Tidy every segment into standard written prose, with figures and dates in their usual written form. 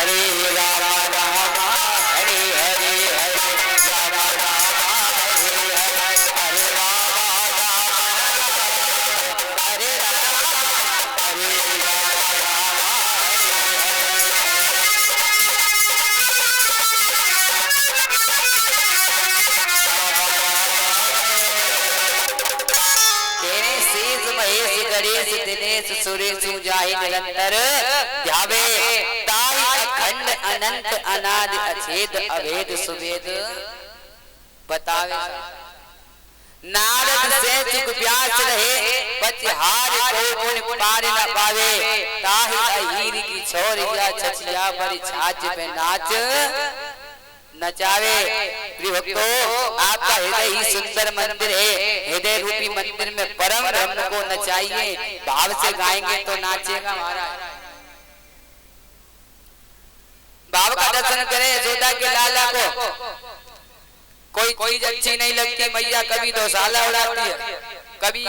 हरे राम राम हरे हरे हरे राम राम हरे हरे हरे राम हरे राम हरे गणेश दिनेश सुरेश जाहि निरंतर ध्यावे ताहि अखंड अनंत अनादि अछेद अभेद सुवेद बतावे। नारद से चुक व्यास रहे पतिहार को पुन पार न पावे ताहि अहीर की छोरिया छछिया पर छाछ पे नाच नचावे। भक्तो आपका हृदय ही सुंदर मंदिर है, हृदय रूपी मंदिर में परम ब्रह्म को नचाइए, भाव से गाएंगे तो नाचेगा महाराज। भाव का दर्शन करें यशोदा के लाला को। कोई चीज अच्छी नहीं लगती मैया, कभी दोसाला उड़ाती है, कभी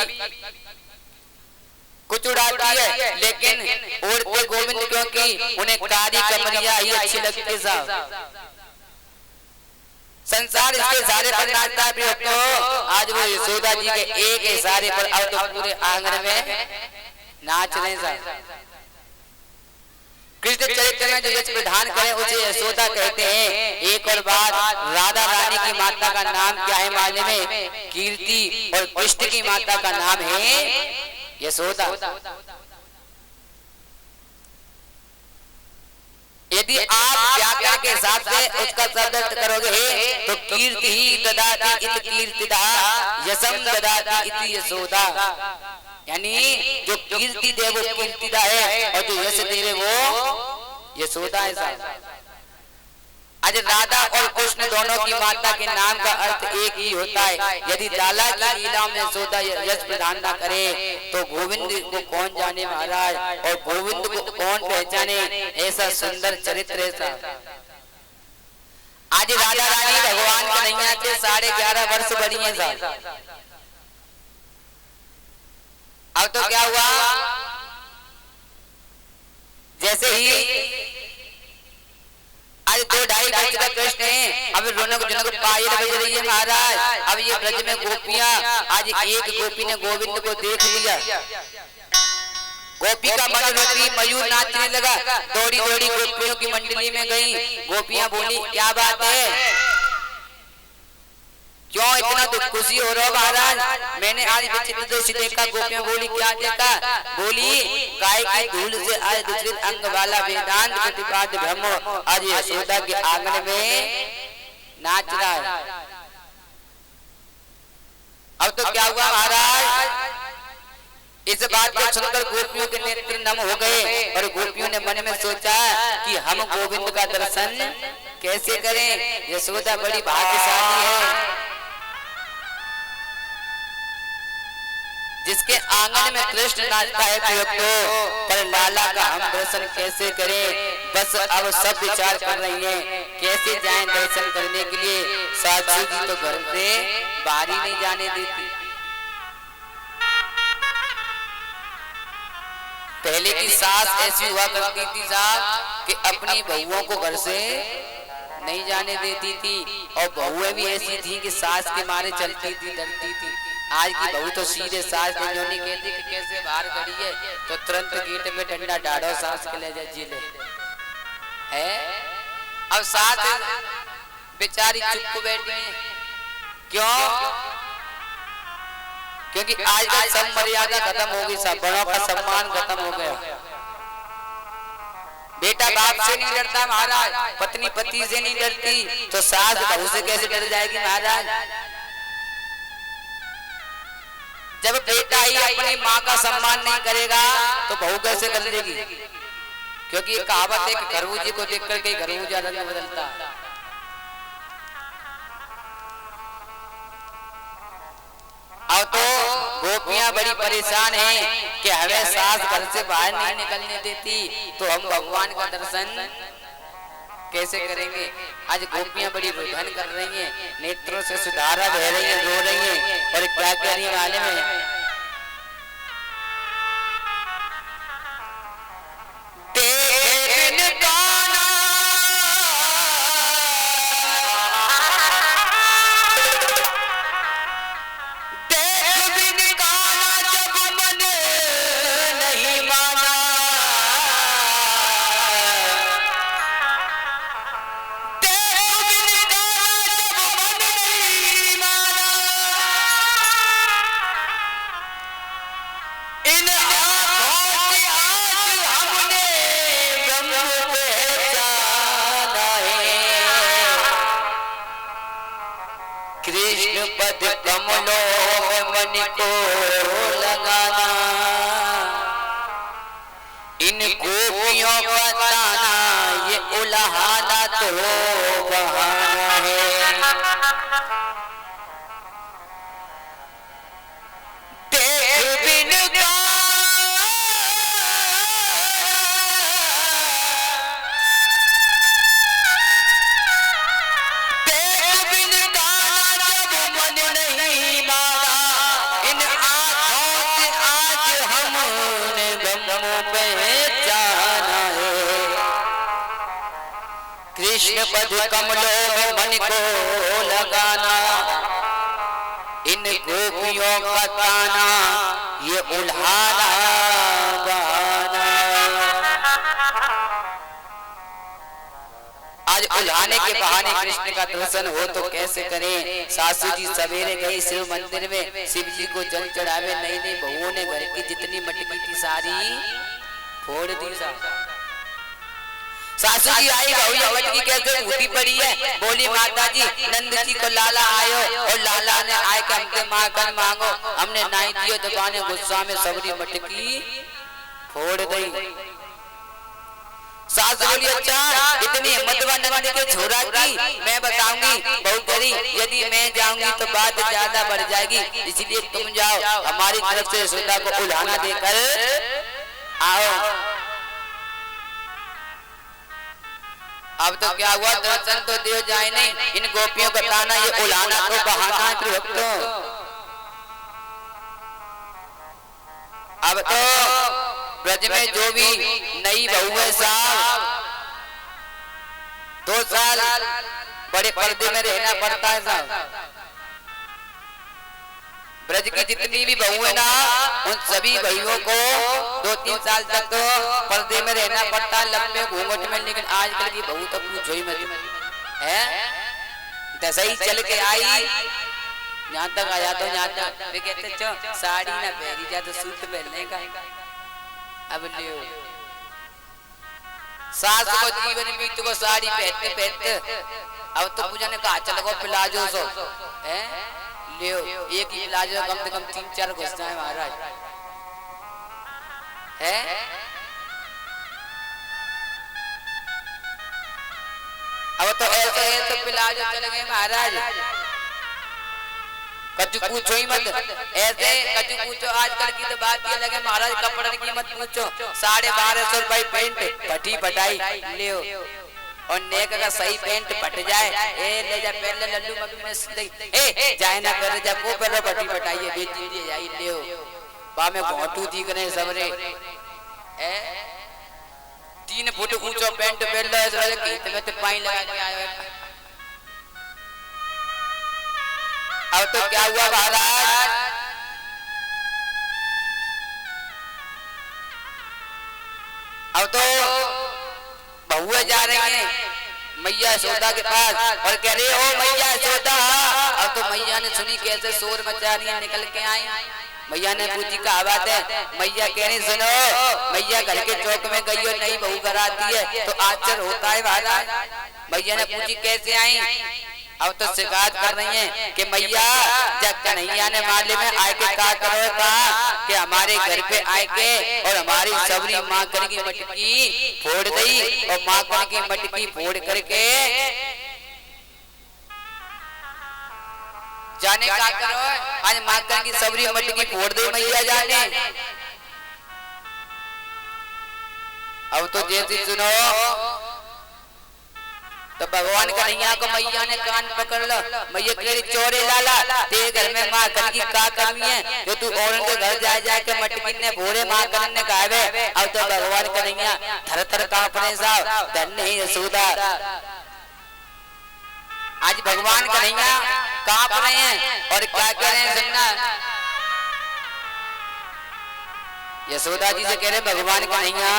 कुछ उड़ाती है, लेकिन उड़ते गोविंद क्योंकि उन्हें कारी कमरिया ही अच्छी लगती साहब। संसार इसके इशारे पर नाचता है तो आज वो यशोदा जी के एक इशारे पर अब तो पूरे आंगन में नाच रहे हैं। कृष्ण चरित्र में जो यश प्रदान करें उसे यशोदा कहते हैं। एक और बात, राधा रानी की माता का नाम क्या है मालूम है? कीर्ति। और कृष्ण की माता का नाम है यशोदा। यदि आप व्याकरण के हिसाब से उसका शब्द अर्थ करोगे तो कीर्ति ही ददाति इति कीर्तिदा यशम ददाति इति यशोदा, यानी जो कीर्ति दे वो कीर्तिदा है और जो यश दे वो यशोदा है। आज राधा और कृष्ण दोनों की माता के नाम का अर्थ एक ही होता है। यदि लाला की लीला में यशोदा यश प्रदान न करे तो गोविंद को कौन जाने महाराज, और गोविंद को कौन पहचाने? ऐसा सुंदर चरित्र ऐसा। आज राधा रानी भगवान के नैया के 11.5 वर्ष बड़ी है साहब। अब तो क्या हुआ, जैसे ही आज 2-2.5 वर्ष का कृष्ण है, अब रोनक जनक पायल बज रही है महाराज। अब ये ब्रज में गोपियां, आज एक गोपी ने गोविंद को देख लिया, गोपी का मन रूपी मयूर नाचने लगा, दौड़ी दौड़ी गोपियों की मंडली में गई। गोपियां बोली क्या बात है, क्यों इतना दुख खुशी हो रहा महाराज? मैंने आज विचित्र दृश्य देखा। गोपियां बोली क्या देखा? बोली गाय की धूल से आज दूसरे अंग वाला वेदांत प्रतिपाद्य ब्रह्म आज यशोदा के आंगन में नाच रहा है। अब तो क्या हुआ महाराज, इस बात को सुनकर गोपियों के नेत्र नम हो गए और गोपियों ने मन में सोचा कि हम गोविंद का दर्शन कैसे करें। यशोदा बड़ी भाग्यशाली है जिसके आंगन में कृष्ण नाचता है तो, पर लाला का हम दर्शन कैसे करें? बस अब सब विचार कर रही हैं कैसे जाएं दर्शन करने के लिए। सासू जी तो घर से बाहर ही नहीं जाने देती। पहले की सास ऐसी हुआ करती थी साहब कि अपनी बहुओं को घर से नहीं जाने देती थी, और बहुएं भी ऐसी थी कि सास के मारे चलती थी, डरती थी। आज की बहू तो सीधे सास नहीं कहती कि कैसे बाहर खड़ी है तो तुरंत गेट में डंडा डालो, सास के ले जा जी ले है। अब सास बेचारी चुप बैठी है, क्यों? क्योंकि आज का सब मर्यादा खत्म हो गई, सब बड़ों का सम्मान खत्म हो गया। बेटा बाप से नहीं डरता महाराज, पत्नी पति से नहीं डरती, तो सास बहू से कैसे डर जाएगी महाराज? जब बेटा ही अपनी माँ का सम्मान नहीं करेगा तो बहू कैसे कर लेगी? क्योंकि ये कहावत है कि खरबूजे को देख करके खरबूजा रंग बदलता। अब तो गोपियां बड़ी परेशान हैं कि हमें सास घर से बाहर नहीं निकलने देती, तो हम भगवान का दर्शन कैसे करेंगे? आज गोपियां बड़ी रुदन कर रही हैं, नेत्रों से सुधारा बह रही हैं, रो रही हैं, और क्या कह रही है मालूम है? देखन काना पद कमलों में मन को लगाना, इन गोपियों का ताना ये उल्हाना तो बहाना है। देख बिन कृष्ण पद कमलों में मन को लगाना, इन गोपियों का ताना ये उल्हाना बहाना। आज उल्हाने के बहाने कृष्ण का दर्शन हो तो कैसे करें। सासू जी सवेरे गई शिव मंदिर में, शिव जी को जल चढ़ावे। नई नई बहुओं ने घर की जितनी मटकी थी सारी फोड़ दी। सासू जी आई, बहु मटकी कैसे उठी पड़ी है। बोली माता जी नंद जी को लाला आयो और लाला ने आए के हमके माखन मांगो। हमने नाई दियो दुकाने गुस्सा में सबरी मटकी फोड़ दी। सास बोली अच्छा इतनी हिम्मतवा नंद के छोरा की, मैं बताऊंगी। बहु करी यदि मैं जाऊंगी तो बात ज्यादा बढ़ जाएगी, इसलिए तुम जाओ हमारी तरफ से यशोदा को उल्हाना देकर आओ। अब तो क्या हुआ, दर्शन तो दियो जाए नहीं, इन गोपियों का ताना ये उल्हाना तो बहाना है भक्तों। अब तो ब्रज में जो भी नई बहू है साहब 2 साल बड़े पर्दे में रहना पड़ता है साहब। ब्रज की जितनी भी बहू है ना उन सभी बहूओं को 2-3 साल तक तो पर्दे में रहना पड़ता है, लंबे घूंघट में। लेकिन आजकल की बहू तो पूछो ही मत है, दशा ही चल के आई यहाँ तक आया तो यहाँ तक वे कहते चो साड़ी ना पहनी जा तो सूट पहनने का। अब लियो सास को जीवन बीत को साड़ी पहनते पहनते अब तो पूजा ने कहा चल को प्लाजो सो है लियो। एक ही प्लाजो कम से कम 3-4 घुसना है महाराज है। अब तो ऐसे तो प्लाजो चल गए महाराज, कछु पूछो ही मत। ऐसे कछु पूछो आजकल की तो बात ये लगे महाराज, कपड़े की मत पूछो। 1250 रुपए पेंट फटी फटाई लियो और नेक का सही पेंट फट जाए ए ले जा पहले लल्लू मम्मी ने सिलाई ए जाए ना कर जा को पहले फटी फटाई बेच दीजिए जाई लियो। बा में घोटू दी करे सबरे ए 3 फुट ऊंचो पेंट पहन लो ऐसे खेत में तो पानी लगा के आए। अब तो क्या हुआ महाराज, अब तो बहुएं जा रही हैं मैया यशोदा के पास और कह रही ओ मैया यशोदा। अब तो मैया ने सुनी कैसे शोर मचा रही है, निकल के आई। मैया ने पूछी क्या बात है। मैया कह रही सुनो, मैया घर के चौक में गई और नई बहू घर आती है तो आश्चर्य होता है महाराज। मैया ने पूछी कैसे आई। अब तो शिकायत कर रही हैं कि मैया जब कन्हैया ने माले में आए के क्या करो कहा कि हमारे घर पे आए के और हमारी सबरी माखन की मटकी फोड़ दी और माखन की मटकी फोड़ करके जाने क्या करो आज माखन की सबरी मटकी फोड़ दे मैया जाने। अब तो जैसे सुनो तो भगवान कन्हैया को मैया ने कान पकड़ लो। मैया कह रही चोरे लाला तेरे घर में माखन की क्या कमी है जो तू और के घर जा के मटकी ने भोरे माखन ने खावे। अब तो भगवान कन्हैया थर थर कांपने साहब धन्य ही यशोदा। आज भगवान कन्हैया कांप रहे हैं और क्या कह रहे हैं सुनना। यशोदा जी से कह रहे भगवान कन्हैया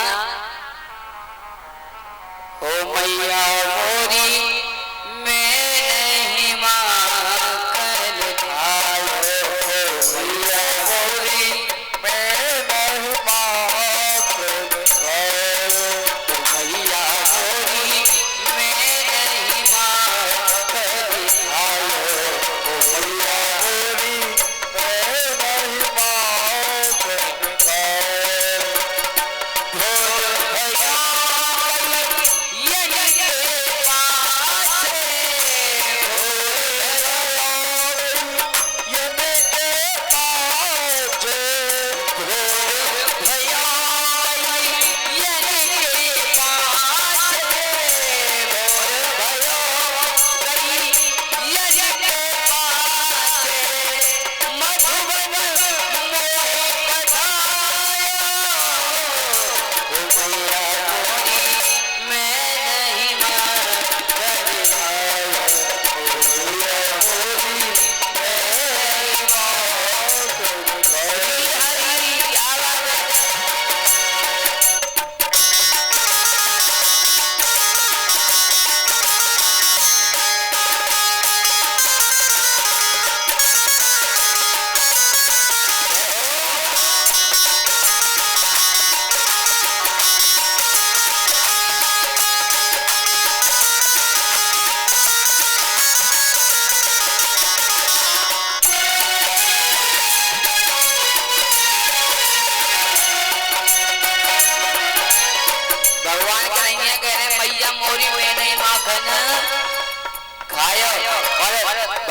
ओ मैया मोरी मैं नहीं माखन खायो, मैया मोरी मैं नहीं माखन खायो, मैया मोरी मैं नहीं माखन खायो, मैया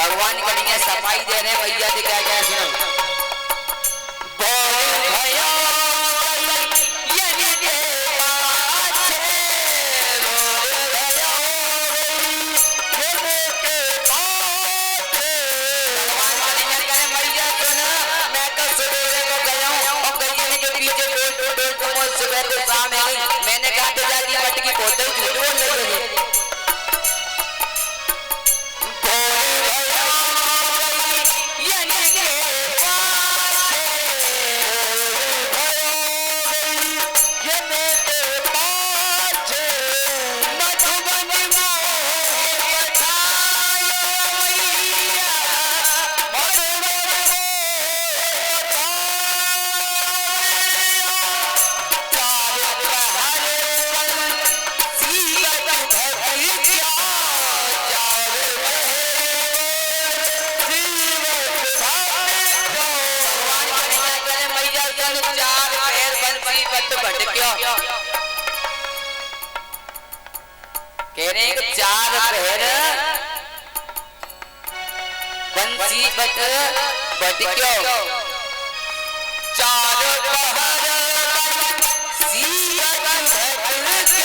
भगवान कन्हैया सफाई दे रहे भैया जी, क्या क्या सुनो। मैंने कहा तो जाके मटकी बोतल झूठ बोल रही है। कह रहे हैं चार पहर बंसी बट बटक्यो, चार पहर बंसी बट बटक्यो,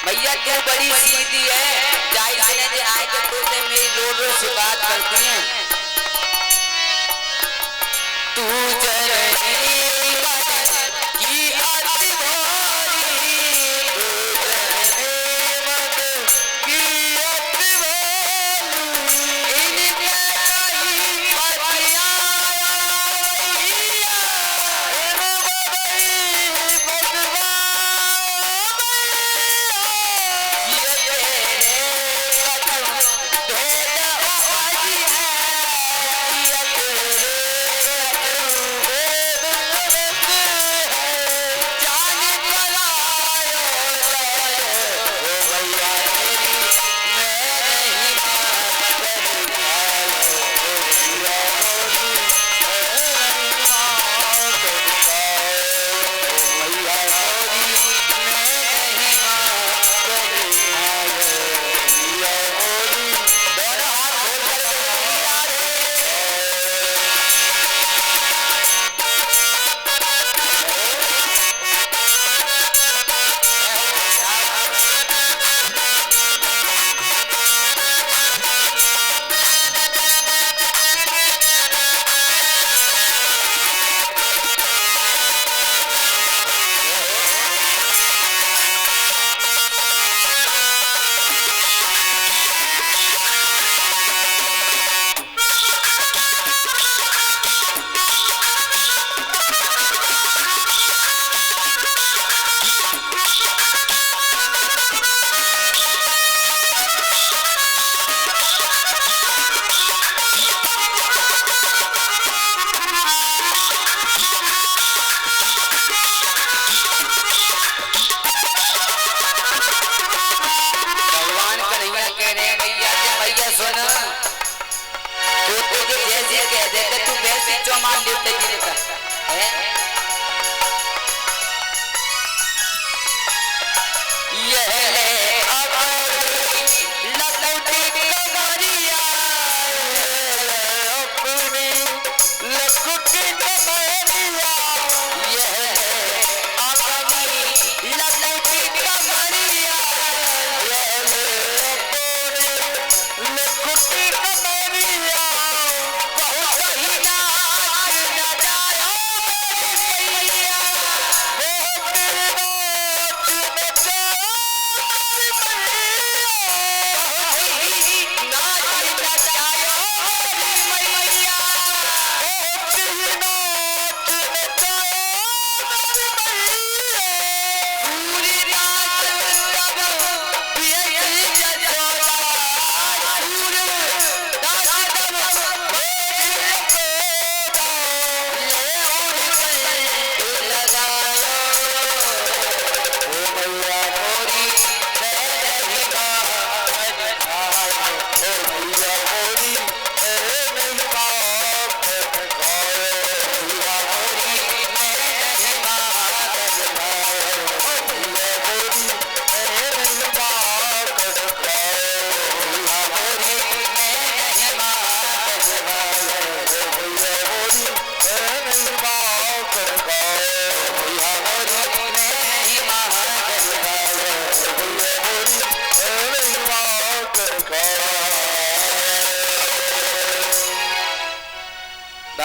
भैया क्या बड़ी सीधी है, जाई से ने आए के तो से मेरी रोड रोज शिकायत करती हैं। तू जननी की आती भोरी, तू जननी की आती भोरी, इनके कहीं पतिया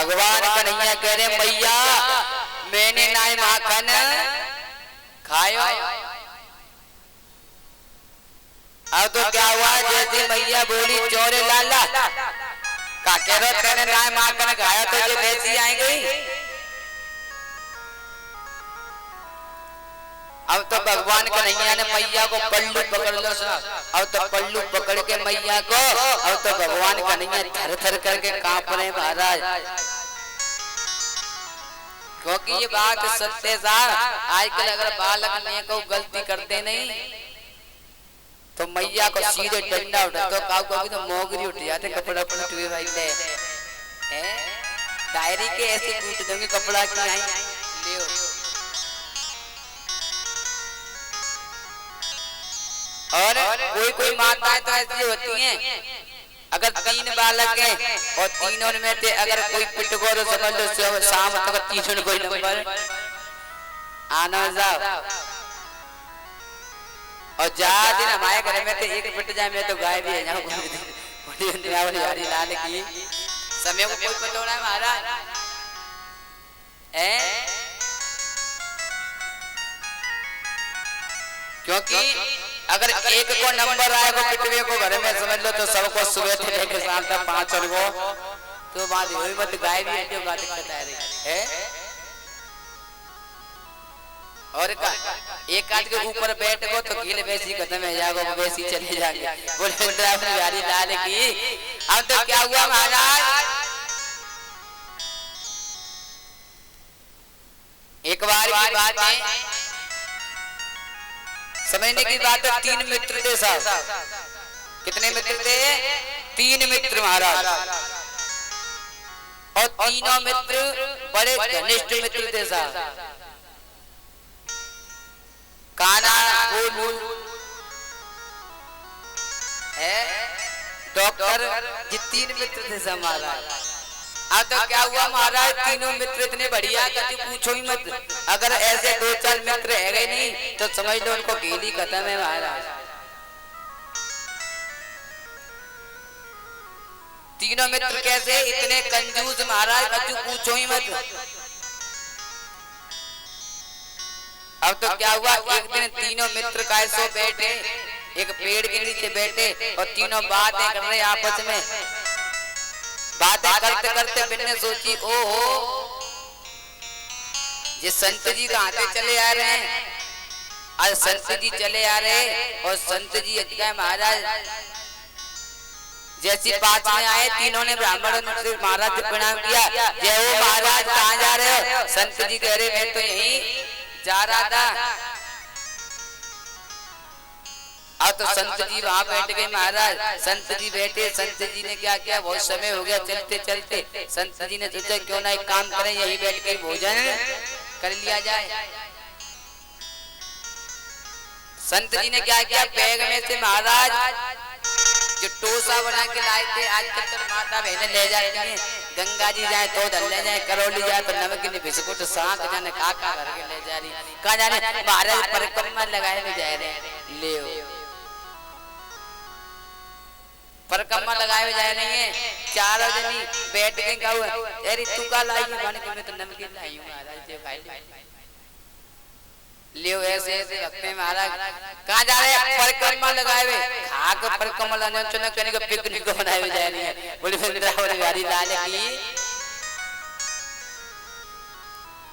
भगवान कन्हैया कह रहे मैया मैंने नाय माखन खायो। अब तो क्या हुआ, जैसे मैया बोली चोरे लाला का कह रहे तेने नाय माखन खाया तो ये वैसी आएंगी। अब तो भगवान कन्हैया ने मैया को पल्लू पकड़ लो। अब तो पल्लू पकड़ के मैया को, अब तो भगवान कन्हैया थर थर करके कांप रहे महाराज। क्योंकि ये बात सत्य साहब, आजकल अगर बालक ने को गलती करते नहीं तो मैया को सीधे डंडा उठा तो काऊ को भी तो मोगरी उठ जाते, कपड़ा फूट हुए भाई ले डायरी के ऐसे टूट देंगे कपड़ा की आई लियो। और कोई कोई माताएं तो ऐसी होती हैं, अगर 3 बालक हैं और तीनों में से अगर कोई पिट गो तो समझ लो शाम तक तीसरे कोई नंबर आना जाओ। और ज्यादा दिन हमारे घर में तो एक पिट जाए मैं तो गाय भी है जाऊँ लाल की समय को कोई पता होना है महाराज। क्योंकि अगर एक को नंबर आएगा पिटवे को घर में समझ लो तो सबको सुबह से लेकर शाम तक 5 को तो बात हुई मत गाय भी है बात दिक्कत आ रही है। और एक काट के ऊपर बैठ गो तो गिल वैसी खत्म है जाएगा वैसी चले जाएंगे बोले गाड़ी लाल की। अब तो क्या हुआ महाराज, एक बार की बात है समझने की बात है। 3 मित्र थे साहब। कितने मित्र थे? 3 मित्र महाराज। और तीनों मित्र बड़े घनिष्ठ मित्र थे साहब। काना गोलू है डॉक्टर, ये 3 मित्र थे साहब महाराज। अब तो क्या हुआ महाराज, तीनों मित्र इतने बढ़िया कि पूछो ही मत। अगर ऐसे 2-4 मित्र है गए नहीं तो समझ लो उनको गेली खत्म है महाराज। तीनों मित्र कैसे, इतने कंजूस महाराज कि पूछो ही मत। अब तो क्या हुआ, एक दिन तीनों मित्र कैसो बैठे एक पेड़ के नीचे बैठे और तीनों बातें कर रहे आपस में। बातें करते करते मैंने सोची ओहो ये संत जी कहाँ से चले आ रहे हैं। आज संत जी चले आ रहे और संत जी क्या महाराज जैसी बात में आए तीनों ने ब्राह्मण महाराज को प्रणाम किया। जय हो महाराज, कहाँ जा रहे हो? संत जी कह रहे मैं तो यहीं जा रहा था। अब तो संत जी वहां बैठ गए महाराज। संत जी बैठे, संत जी ने क्या किया, बहुत समय हो गया चलते चलते संत जी ने सोचा क्यों ना एक काम करें, यहीं बैठ के भोजन कर लिया जाए। संत जी ने क्या किया, बैग में से महाराज जो टोसा बना के लाए थे, आजकल तो माता बहने ले जाती हैं, गंगा जी जाए तो उधर ले जाए, करौली जाए तो नमकीन बिस्कुट साथ जाने काका भर के ले जा रही, कहा जाने महाराज परिक्रमा लगाए में जा रहे ले परिक्रमा लगाए हुए जाए नहीं है। 4 जनी बैठ के गाँव अरे तू का लाई बन के मैं तो नमकीन लाई हूँ महाराज जो खाई लियो ऐसे ऐसे रखते हैं महाराज। कहाँ जा रहे हैं? परिक्रमा लगाए हुए खा के परिक्रमा लाने चुना करने का पिकनिक को बनाए हुए जाए नहीं है। बोले फिर गाड़ी लाले की।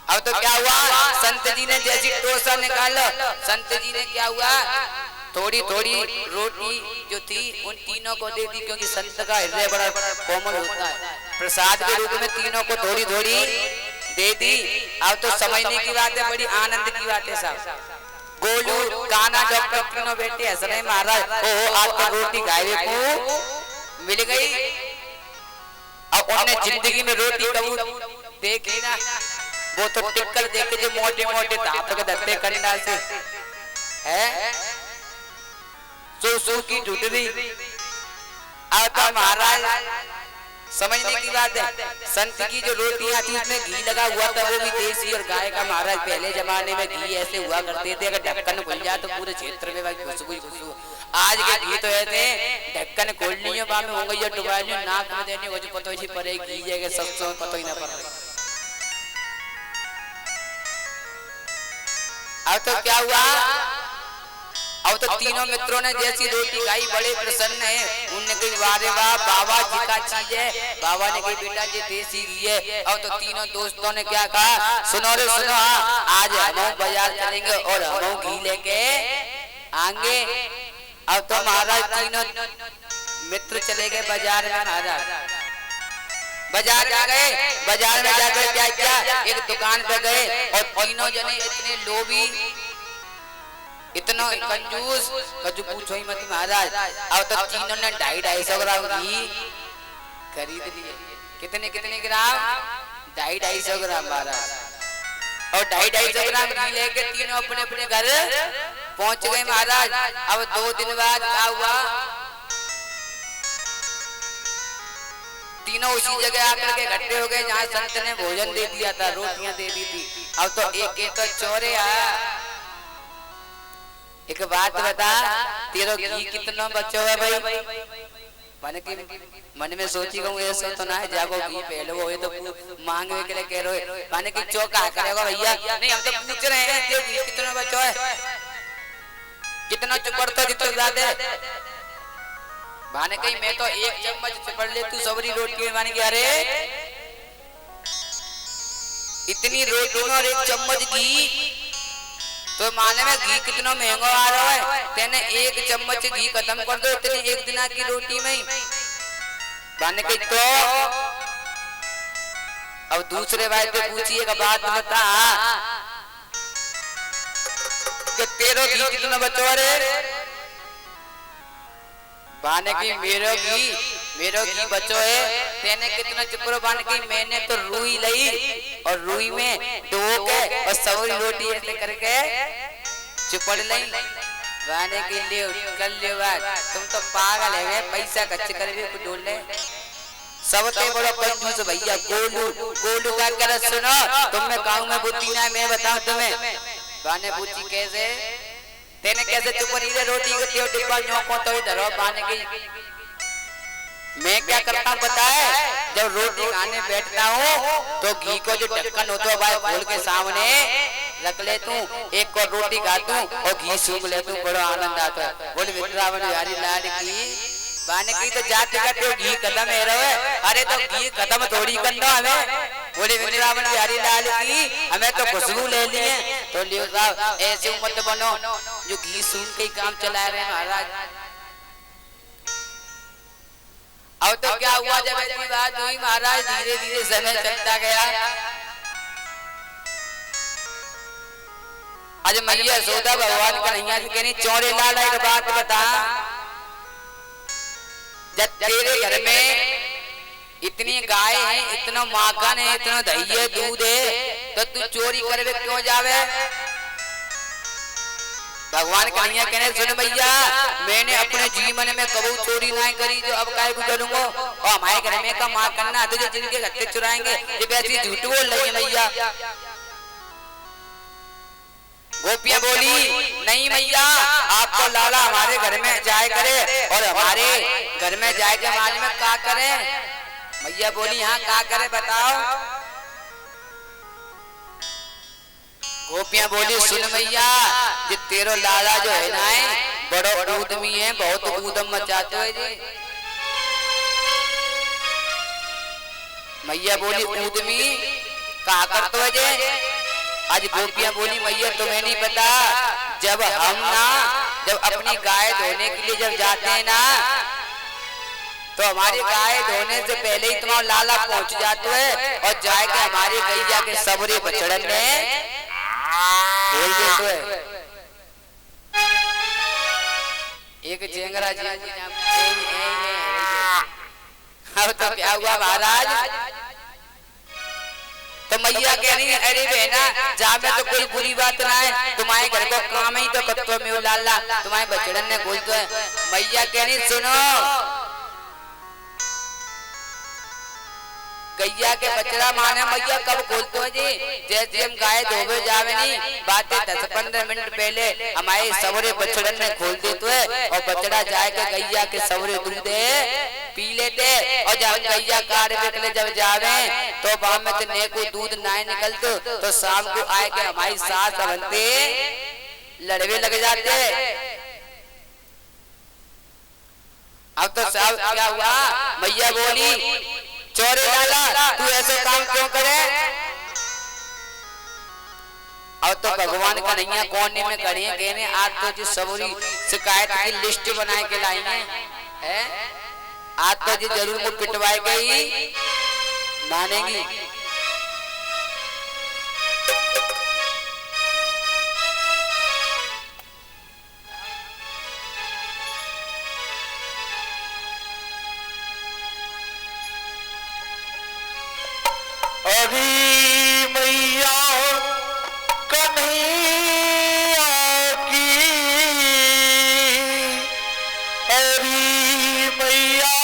अब तो क्या हुआ, संत जी ने जैसी डोसा निकाला, संत जी ने क्या हुआ थोड़ी थोड़ी रोटी जो थी उन तीनों को दे दी, क्योंकि संत का हृदय बड़ा कोमल होता है। प्रसाद के रूप में तीनों को थोड़ी थोड़ी दे दी। अब तो समझने की बात है, बड़ी आनंद की बात है साहब। गोलू काना डॉक्टर तीनों बेटे हंस रहे महाराज, ओहो आपको रोटी खाए को मिल गई। अब उन्हें जिंदगी में रोटी कबू देखी ना, वो तो टिक्कर देख के जो मोटे मोटे दांत के दत्ते कंडा से है सो की झुटरी। अब तो महाराज समझने की बात है, संत की जो रोटियां थी उसमें घी लगा हुआ था, वो भी देसी और गाय का महाराज। पहले जमाने में घी ऐसे हुआ करते थे, अगर ढक्कन खुल जाए तो पूरे क्षेत्र में खुशबू खुशबू। आज के गीत तो ऐसे ढक्कन खोल लियो बा में हो गई है डुबा लियो नाक में देने को जो पतो ही पड़े की जगह सत्सों में पतो ही ना पड़े। अब तो क्या हुआ, अब तो तीनों मित्रों ने जैसी रोटी खाई बड़े प्रसन्न है। उनने कही वारे वाह बाबा जी का चीज है। बाबा ने कही बेटा जी देसी घी है। अब तो तीनों दोस्तों ने क्या कहा, सुनो रे सुनो, आज हम बाजार चलेंगे और हम घी लेके आएंगे। अब तो महाराज तीनों मित्र चले गए बाजार में। महाराज बाजार जा गए, बाजार में जाकर क्या किया, एक दुकान पे गए और तीनों जने इतने लोभी इतना कंजूस कजू पूछो ही मत महाराज। अब तो तीनों ने 250 ग्राम घी खरीद लिए। कितने कितने ग्राम, 250 ग्राम महाराज। और 250 ग्राम घी लेके तीनों अपने अपने घर पहुंच गए महाराज। अब 2 दिन बाद क्या हुआ, तीनों उसी जगह आकर के इकट्ठे हो गए जहाँ संत ने भोजन दे दिया था, रोटियां दे दी थी। अब तो एक एक तो चोरे आया, एक बात बता तेरा घी कितना बचो है भाई। माने कि मन में सोची कहूँ ऐसा तो ना है जागो घी पहले वो तो मांगने के लिए कह रहे, माने कि चौका करेगा भैया। नहीं हम तो पूछ रहे हैं तेरा घी कितना बचो है, कितना चुपड़ तो जितना ज्यादा। माने कहीं मैं तो 1 चम्मच चुपड़ ले तू सबरी रोटी। माने कि अरे इतनी रोटी और 1 चम्मच घी तो माने में घी कितना महंगा आ रहा है। तेने 1 चम्मच घी खत्म कर दो इतनी 1 दिन की रोटी में। माने कि तो अब दूसरे भाई पे पूछिए का बात बता कि तेरो घी कितना बचो रे। बाने की मेरो घी बचो है। तेने कितना चुपरो बाने की मैंने तो रुई ली और रुई में डो के और सवरी रोटी ऐसे करके चुपड़ ली। बाने की ले कर ले बात, तुम तो पागल है, पैसा खर्च कर भी कुछ डोल ले। सबसे बड़ा कंजूस भैया गोलू का कर सुनो, तुम मैं कहूँ मैं बुद्धि ना मैं बताऊं तुम्हें। बाने बुद्धि कैसे, तेने कैसे चुपड़ी रे रोटी को त्यो डिब्बा न्योको तो इधर बाने की। मैं क्या करता हूँ पता है, जब रोटी खाने बैठता हूँ तो घी को जो ढक्कन होता है भाई खोल के सामने रख ले तू, एक और रोटी खातू और घी सूख ले तू, बड़ा आनंद आता है। बोले वृंदावन बिहारी लाल की बाने की तो जाते का तो घी खत्म है रहे। अरे तो घी खत्म थोड़ी करना हमें। बोले वृंदावन बिहारी लाल की हमें तो खुशबू ले लिए। तो लियो साहब ऐसे मत बनो जो घी सूख के काम चला रहे हैं महाराज। अब तो क्या हुआ, जब ऐसी बात हुई महाराज धीरे धीरे समय चलता गया। आज मैया यशोदा भगवान कन्हैया जी कहनी चौरे लाल एक बात बता, जब तेरे घर में इतनी गाय है, इतना माखन है, इतना दही है, दूध है, तो तू चोरी करे क्यों जावे। भगवान कन्हैया कहने सुन भैया मैंने अपने जीवन में कबू चोरी नहीं करी, जो अब काय को करूंगा। और हमारे घर में का माँ करना तुझे जिनके गत्ते चुराएंगे ये वैसी झूठ बोल रही है भैया। गोपियां बोली नहीं भैया आपको लाला हमारे घर में जाए करे और हमारे घर में जाए के माने में क्या करे। भैया बोली हाँ क्या करे बताओ। गोपियां बोली सुन भैया ये तेरो लाला जो है ना बड़ो ऊदमी है, बहुत ऊदम मचाते है जी। मैया बोली ऊदमी कहा करते है जे। आज गोपियां बोली मैया तुम्हें नहीं पता, जब अपनी गाय धोने के लिए जब जाते हैं ना तो हमारी गाय धोने से पहले ही तुम्हारा लाला पहुंच जाते है और जाके हमारी गैया के सबरे बछड़न में बोल देते है। एक जेंगरा जी अब तो क्या हुआ महाराज, तो मैया कह रही है अरे बहना जहाँ में तो कोई बुरी बात ना है, तुम्हारे घर को काम ही तो कत्तो में लाला तुम्हारे बचड़न ने बोल तो है। मैया कह रही सुनो गैया के बछड़ा माने मैया कब खोलते हो जी, जैसे हम गाय काहे धोबे जावे नहीं, बातें 10-15 मिनट पहले हमारे सवरे बछड़न ने खोल देते है और बछड़ा जाए के गैया के सवरे दूध पी लेते। और जब गैया कार बेचने जब जावे तो बाम में तो ने को दूध ना निकलते तो शाम को आए के हमारी सास बनते लड़वे लग जाते। अब तो साहब क्या हुआ, मैया बोली चोरे लाला तू ऐसे काम क्यों करे। अब तो भगवान का नैया कोने में खड़े हैं, कहने आज तो जी सबूरी शिकायत की लिस्ट बनाए के लाई है, आज तो जी जरूर मुझ पिटवाए गई मानेगी। हरी मैया कन्हैया की, हरी मैया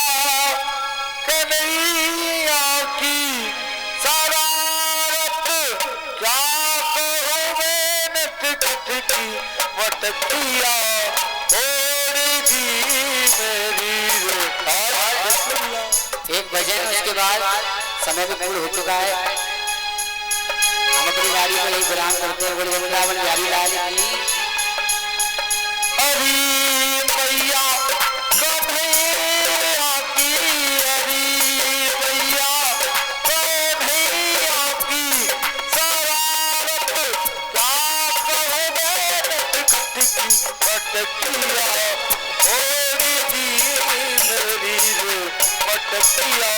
कन्हैया की शरारत क्या कहूँ मैं नटखट की मटकिया छोड़ेगी मेरी एक भजन उसके बाद समय भी पूर्ण हो चुका है। हम अपनी गाड़ी को यही विराम करते हैं। बोले वृंदावन बिहारी लाल की। हरी मैया कन्हैया की, हरी मैया कन्हैया की शरारत क्या कहूँ मैं नटखट की मटकिया छोड़ेगी मेरी मटकिया